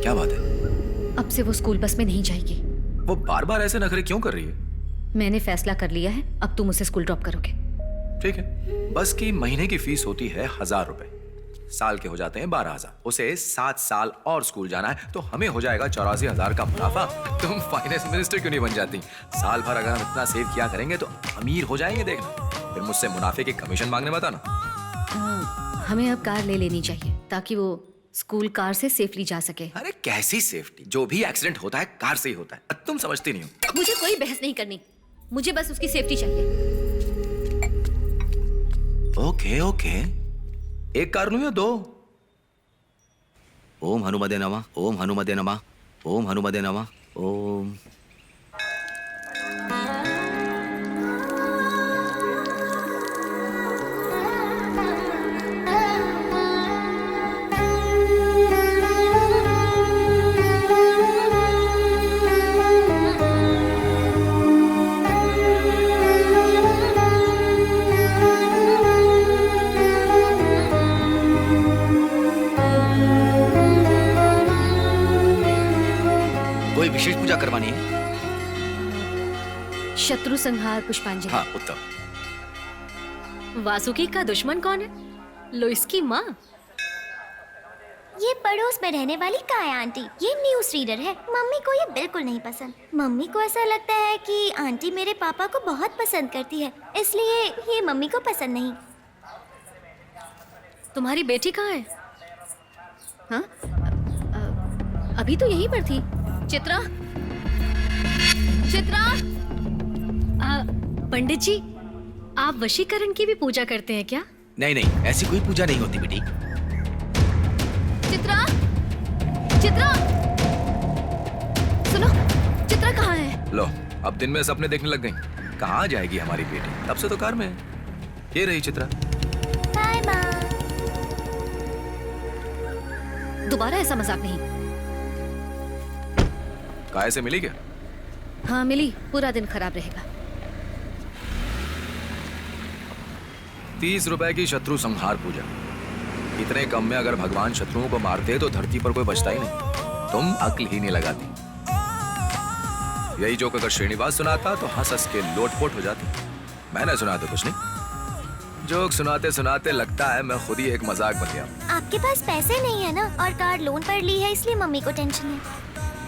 क्या बात है? अब से वो स्कूल बस में नहीं जाएगी। वो बार बार ऐसे नखरे क्यों कर रही है? मैंने फैसला कर लिया है, अब तुम उसे स्कूल ड्रॉप करोगे। ठीक है, बस की महीने की फीस होती है 1000 रुपए, साल के हो जाते हैं 12,000। उसे 7 साल और स्कूल जाना है तो हमें हो जाएगा 84,000 का मुनाफा। तुम फाइनेंस मिनिस्टर क्यों नहीं बन जाती? साल भर अगर हम इतना सेव किया करेंगे तो अमीर हो जाएंगे। देखना, फिर मुझसे मुनाफे की कमीशन मांगने मत आना। हमें अब कार ले लेनी चाहिए ताकि वो स्कूल कार से सेफली जा सके। अरे कैसी सेफ्टी? जो भी एक्सीडेंट होता है कार से ही होता है, तुम समझती नहीं हो। मुझे कोई बहस नहीं करनी, मुझे बस उसकी सेफ्टी चाहिए। ओके ओके, एक कार लूं या 2? ओम हनुमते नमः, ओम हनुमते नमः, ओम हनुमते नमः, ओम। कोई विशेष पूजा करवानी है? शत्रु संहार पुष्पांजलि। हाँ, उत्तम। वासुकी का दुश्मन कौन है? लोइस की माँ। ये पड़ोस में रहने वाली काया आंटी, ये न्यूज़ रीडर है। मम्मी को ये बिल्कुल नहीं पसंद। मम्मी को ऐसा लगता है कि आंटी मेरे पापा को बहुत पसंद करती है, इसलिए ये मम्मी को पसंद नहीं। तुम्हारी बेटी कहाँ है? हाँ, अभी तो यहीं पर थी। चित्रा, चित्रा। पंडित जी, आप वशीकरण की भी पूजा करते हैं क्या? नहीं नहीं, ऐसी कोई पूजा नहीं होती बेटी। चित्रा, चित्रा, सुनो, चित्रा कहाँ है? लो, अब दिन में सपने देखने लग गई। कहाँ जाएगी हमारी बेटी? तब से तो कार में है। ये रही चित्रा। बाय माँ। दोबारा ऐसा मजाक नहीं। काय से मिली क्या? हाँ मिली, पूरा दिन खराब रहेगा। 30 रुपए की शत्रु संहार पूजा। इतने कम में अगर भगवान शत्रुओं को मारते तो धरती पर कोई बचता ही नहीं। तुम अक्ल ही नहीं लगाती। यही जोक अगर श्रीनिवास सुनाता तो हंस हंस के लोटपोट हो जाती। मैंने सुना तो कुछ नहीं। जोक सुनाते सुनाते लगता है मैं खुद ही एक मजाक बन गया। आपके पास पैसे नहीं है ना, और कार लोन पर ली है, इसलिए मम्मी को टेंशन है।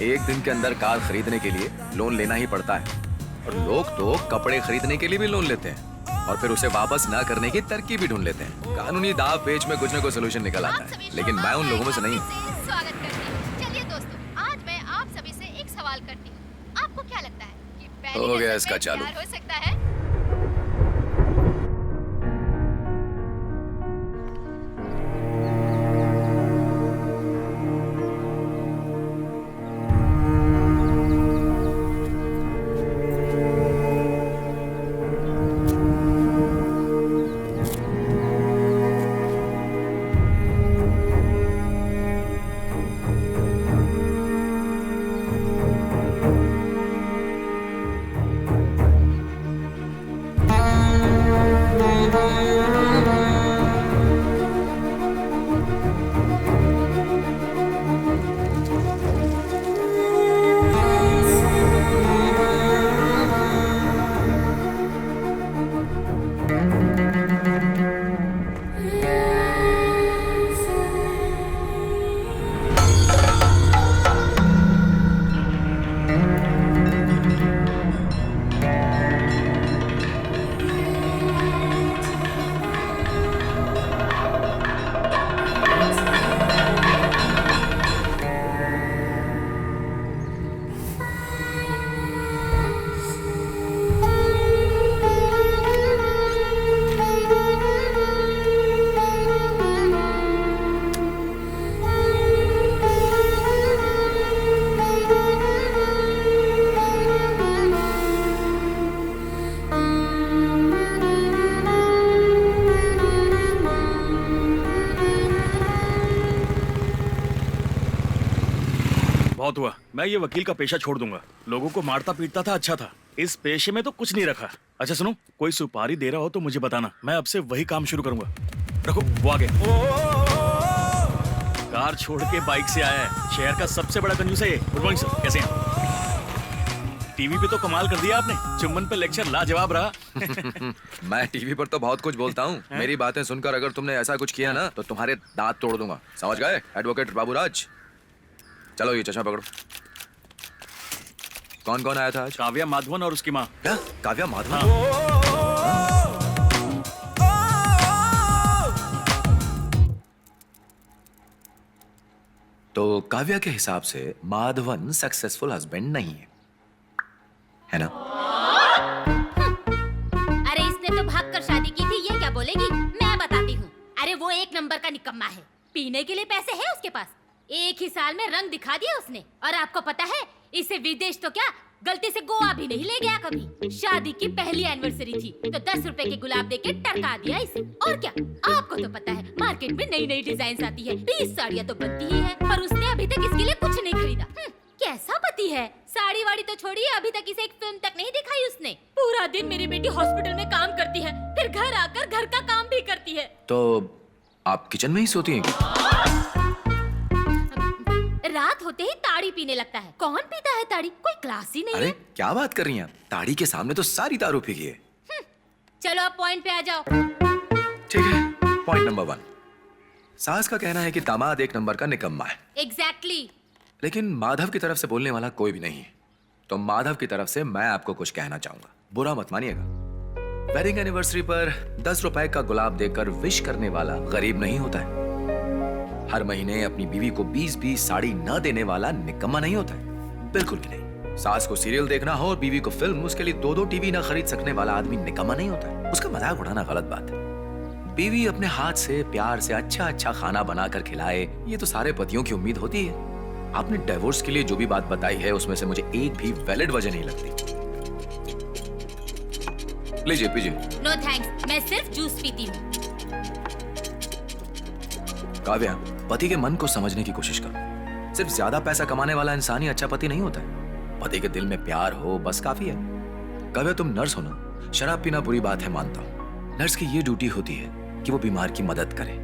एक दिन के अंदर कार खरीदने के लिए लोन लेना ही पड़ता है, और लोग तो कपड़े खरीदने के लिए भी लोन लेते हैं और फिर उसे वापस ना करने की तरकीब भी ढूंढ लेते हैं। कानूनी दाव पेच में कुछ न कुछ सोल्यूशन निकल आता है, लेकिन मैं उन लोगों में से नहीं हूँ। स्वागत करती हूँ। चलिए दोस्तों, आज मैं आप सभी से एक सवाल करती हूँ। आपको क्या लगता है कि पहली हो गया नजर इसका में चालू। प्यार हो सकता है? बहुत हुआ, मैं ये वकील का पेशा छोड़ दूंगा। लोगों को मारता पीटता था, अच्छा था। इस पेशे में तो कुछ नहीं रखा। अच्छा सुनो, कोई सुपारी दे रहा हो तो मुझे बताना, मैं अब से वही काम शुरू करूंगा। रखो, वो आ गए। कार छोड़ के बाइक से आया है। शहर का सबसे बड़ा कंजूस है ये। गुड मॉर्निंग सर, कैसे हैं? टीवी पे तो कमाल कर दिया आपने। चुम्बन पे लेक्चर लाजवाब रहा। मैं टीवी पर तो बहुत कुछ बोलता हूँ। मेरी बातें सुनकर अगर तुमने ऐसा कुछ किया ना तो तुम्हारे दांत तोड़ दूंगा, समझ गए? एडवोकेट बाबूराज, चलो ये चश्मा पकड़ो। कौन कौन आया था आज? काव्या माधवन और उसकी माँ। क्या? काव्या माधवन? तो काव्या के हिसाब से माधवन सक्सेसफुल हस्बैंड नहीं है ना? अरे इसने तो भाग कर शादी की थी, ये क्या बोलेगी? मैं बताती हूँ। अरे वो एक नंबर का निकम्मा है। पीने के लिए पैसे है उसके पास। एक ही साल में रंग दिखा दिया उसने। और आपको पता है, इसे विदेश तो क्या, गलती से गोवा भी नहीं ले गया कभी। शादी की पहली एनिवर्सरी थी तो 10 रुपए के गुलाब देके टरका दिया इसे। और क्या, आपको तो पता है मार्केट में नई नई डिजाइन आती है, 20 साड़ियाँ तो बनती ही है, पर उसने अभी तक इसके लिए कुछ नहीं खरीदा। कैसा पति है? साड़ी वाड़ी तो छोड़िए, अभी तक इसे एक फिल्म तक नहीं दिखाई उसने। पूरा दिन मेरी बेटी हॉस्पिटल में काम करती है, फिर घर आकर घर का काम भी करती है। तो आप किचन में ही सोती हैं क्या? रात होते ही ताड़ी पीने लगता है। कौन पीता है ताड़ी? कोई क्लास ही नहीं अरे है। क्या बात कर रही हैं? ताड़ी के सामने तो सारी दारू पी है। चलो अब पॉइंट पे आ जाओ। ठीक है, पॉइंट नंबर 1। सास का कहना है कि दामाद एक नंबर का निकम्मा है। एग्जैक्टली। लेकिन माधव की तरफ से बोलने वाला कोई भी नहीं है। तो माधव की तरफ से मैं आपको कुछ कहना चाहूंगा, बुरा मत मानिएगा। वेडिंग एनिवर्सरी पर 10 रुपए का गुलाब देकर विश करने वाला गरीब नहीं होता है। हर महीने अपनी बीवी को 20-20 साड़ी न देने वाला निकम्मा नहीं होता है, बिल्कुल भी नहीं। सास को सीरियल देखना हो और बीवी को फिल्म, उसके लिए 2-2 टीवी न खरीद सकने वाला आदमी निकम्मा नहीं होता है। उसका मजाक उड़ाना गलत बात है। बीवी अपने हाथ से प्यार से अच्छा अच्छा खाना बनाकर खिलाए, ये तो सारे पतियों की उम्मीद होती है। आपने डिवोर्स के लिए जो भी बात बताई है उसमें से मुझे एक भी वैलिड वजह नहीं लगती। लीजिए पीजिए। नो थैंक्स, मैं सिर्फ जूस पीती हूँ। काव्या, पति के मन को समझने की कोशिश करो। सिर्फ ज्यादा पैसा कमाने वाला इंसान ही अच्छा पति नहीं होता है। पति के दिल में प्यार हो बस काफी है। काव्या, तुम नर्स हो ना? शराब पीना बुरी बात है, मानता हूँ। नर्स की ये ड्यूटी होती है कि वो बीमार की मदद करे।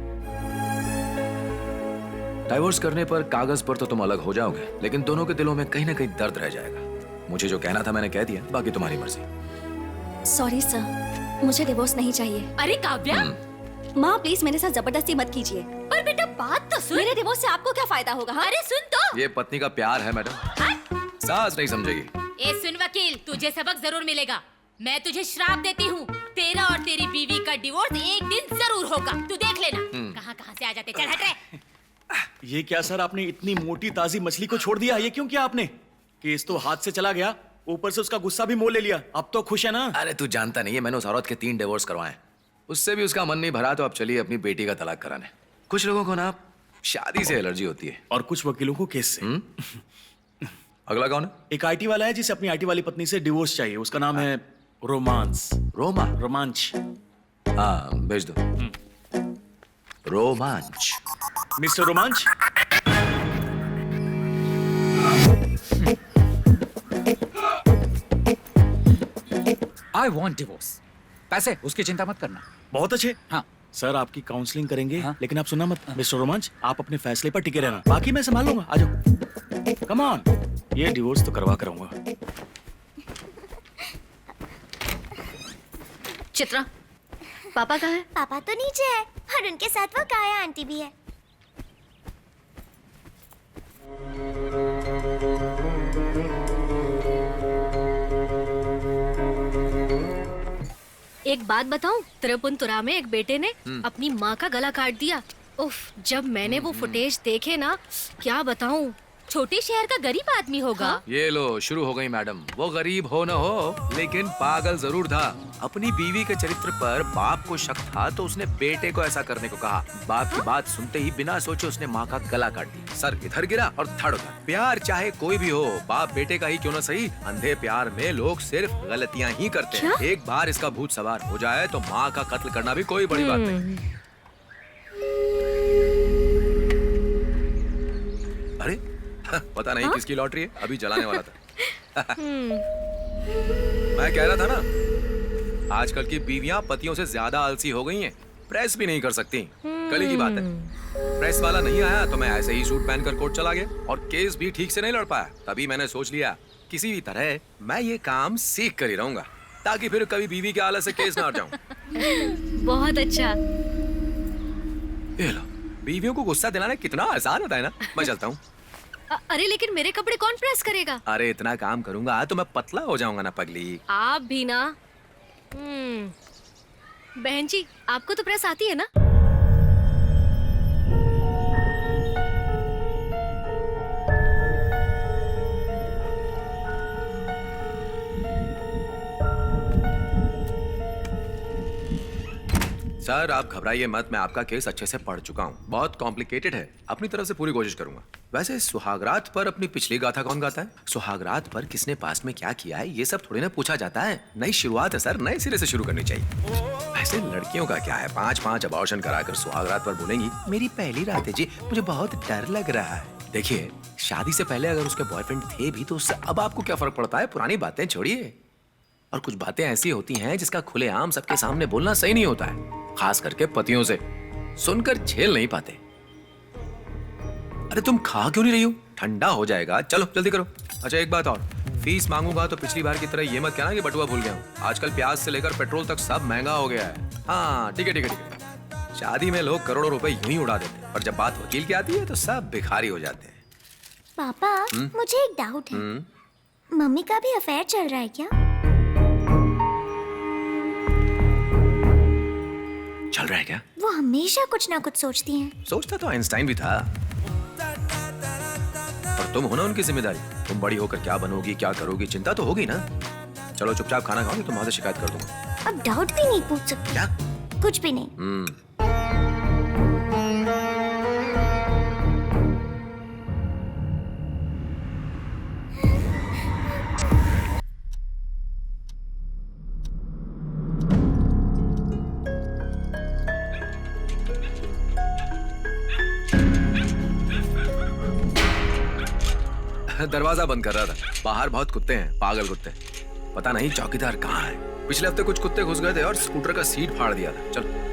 डाइवोर्स करने पर कागज पर तो तुम अलग हो जाओगे, लेकिन दोनों के दिलों में कहीं ना कहीं दर्द रह जाएगा। मुझे जो कहना था मैंने कह दिया, बाकी तुम्हारी मर्जी। सॉरी सर, मुझे डिवोर्स नहीं चाहिए। अरे काव्या, माँ प्लीज मेरे साथ जबरदस्ती मत कीजिए। पर बेटा बात तो सुन। मेरे डिवोर्स से आपको क्या फायदा होगा? हाँ? अरे सुन तो। ये पत्नी का प्यार है मैडम, सास नहीं समझेगी। ए सुन वकील, तुझे सबक जरूर मिलेगा। मैं तुझे श्राप देती हूँ, तेरा और तेरी बीवी का डिवोर्स एक दिन जरूर होगा। तू देख लेना। कहाँ कहाँ से आ जाते, चल हट रे। ये क्या सर, आपने इतनी मोटी ताजी मछली को छोड़ दिया? ये क्यों किया आपने? केस तो हाथ से चला गया, ऊपर से उसका गुस्सा भी मोल ले लिया। अब तो खुश है ना? अरे तू जानता नहीं है, मैंने उस औरत के 3 डिवोर्स करवाए, उससे भी उसका मन नहीं भरा, तो अब चलिए अपनी बेटी का तलाक कराने। कुछ लोगों को ना शादी से एलर्जी होती है, और कुछ वकीलों को केस से। अगला कौन है? एक आईटी वाला है जिसे अपनी आईटी वाली पत्नी से डिवोर्स चाहिए। उसका नाम है रोमांस। रोमा? रोमांच। हाँ भेज दो। रोमांच। मिस्टर रोमांच, आई वॉन्ट डिवोर्स। पैसे उसकी चिंता मत करना। बहुत अच्छे। हाँ। सर आपकी काउंसलिंग करेंगे। हाँ? लेकिन आप सुनना मत। मिस्टर रोमांच, आप अपने फैसले पर टिके रहना, बाकी मैं संभाल लूंगा। आ जाओ, कम ऑन। ये डिवोर्स तो करवा कराऊंगा। चित्रा, पापा कहाँ है? पापा तो नीचे है और उनके साथ वो काया आंटी भी है। एक बात बताऊं, त्रिपुनितुरा में एक बेटे ने अपनी माँ का गला काट दिया। उफ, जब मैंने वो फुटेज देखे ना, क्या बताऊं। छोटे शहर का गरीब आदमी होगा। ये लो शुरू हो गई मैडम। वो गरीब हो न हो, लेकिन पागल जरूर था। अपनी बीवी के चरित्र पर बाप को शक था तो उसने बेटे को ऐसा करने को कहा। बाप की बात सुनते ही बिना सोचे उसने माँ का गला काट दिया। सर इधर गिरा और धड़ उधर। प्यार चाहे कोई भी हो, बाप बेटे का ही क्यों न सही, अंधे प्यार में लोग सिर्फ गलतियाँ ही करते हैं। एक बार इसका भूत सवार हो जाए तो माँ का कत्ल करना भी कोई बड़ी बात नहीं। अरे पता नहीं किसकी लॉटरी है, अभी जलाने वाला था। मैं कह रहा था ना, आजकल की बीवियां पतियों से ज्यादा आलसी हो गई हैं। प्रेस भी नहीं कर सकती। कल ही की बात है, प्रेस वाला नहीं आया तो मैं ऐसे ही सूट पहनकर कोर्ट चला गया और केस भी ठीक से नहीं लड़ पाया। तभी मैंने सोच लिया किसी भी तरह मैं ये काम सीख कर ही रहूंगा, ताकि फिर कभी बीवी के हालत से केस ना हट जाऊं। बहुत अच्छा। ये लो, बीवियों को गुस्सा दिलाना कितना आसान होता है ना। मैं चलता हूँ। अरे लेकिन मेरे कपड़े कौन प्रेस करेगा? अरे इतना काम करूंगा तो मैं पतला हो जाऊंगा ना पगली। आप भी ना। बहन जी, आपको तो प्रेस आती है ना? सर आप घबराइए मत, मैं आपका केस अच्छे से पढ़ चुका हूँ। बहुत कॉम्प्लिकेटेड है, अपनी तरफ से पूरी कोशिश करूंगा। वैसे सुहागरात पर अपनी पिछली गाथा कौन गाता है? सुहागरात पर किसने पास में क्या किया है ये सब थोड़ी ना पूछा जाता है। नई शुरुआत है सर, नए सिरे से शुरू करनी चाहिए। वैसे लड़कियों का क्या है, 5-5 अबॉर्शन कराकर सुहागरात पर बोलेंगी मेरी पहली रात है जी, मुझे बहुत डर लग रहा है। देखिए शादी से पहले अगर उसके बॉयफ्रेंड थे भी तो उससे अब आपको क्या फर्क पड़ता है? पुरानी बातें छोड़िए। और कुछ बातें ऐसी होती हैं जिसका खुलेआम सबके सामने बोलना सही नहीं होता है, खास करके पतियों से। सुनकर झेल नहीं पाते। अरे तुम खा क्यों नहीं रही हो? ठंडा हो जाएगा, चलो जल्दी करो। अच्छा एक बात और, फीस मांगूंगा तो पिछली बार की तरह ये मत कहना कि बटुआ भूल गया हूँ। आजकल प्याज से लेकर पेट्रोल तक सब महंगा हो गया है। हाँ ठीक है ठीक है ठीक है। शादी में लोग करोड़ों रुपए यूं ही उड़ा देते हैं, पर जब बात वकील की आती है तो सब भिखारी हो जाते हैं। पापा मुझे एक डाउट है, मम्मी का भी अफेयर चल रहा है क्या? चल रहा है क्या? वो हमेशा कुछ ना कुछ सोचती हैं। सोचता तो आइंस्टाइन भी था, पर तुम हो ना उनकी जिम्मेदारी। तुम बड़ी होकर क्या बनोगी, क्या करोगी, चिंता तो होगी ना। चलो चुपचाप खाना खाओ, तो वहां से शिकायत कर दूंगा। अब डाउट भी नहीं पूछ सकती। क्या? कुछ भी नहीं। दरवाजा बंद कर रहा था, बाहर बहुत कुत्ते हैं, पागल कुत्ते। पता नहीं चौकीदार कहाँ है। पिछले हफ्ते कुछ कुत्ते घुस गए थे और स्कूटर का सीट फाड़ दिया था। चलो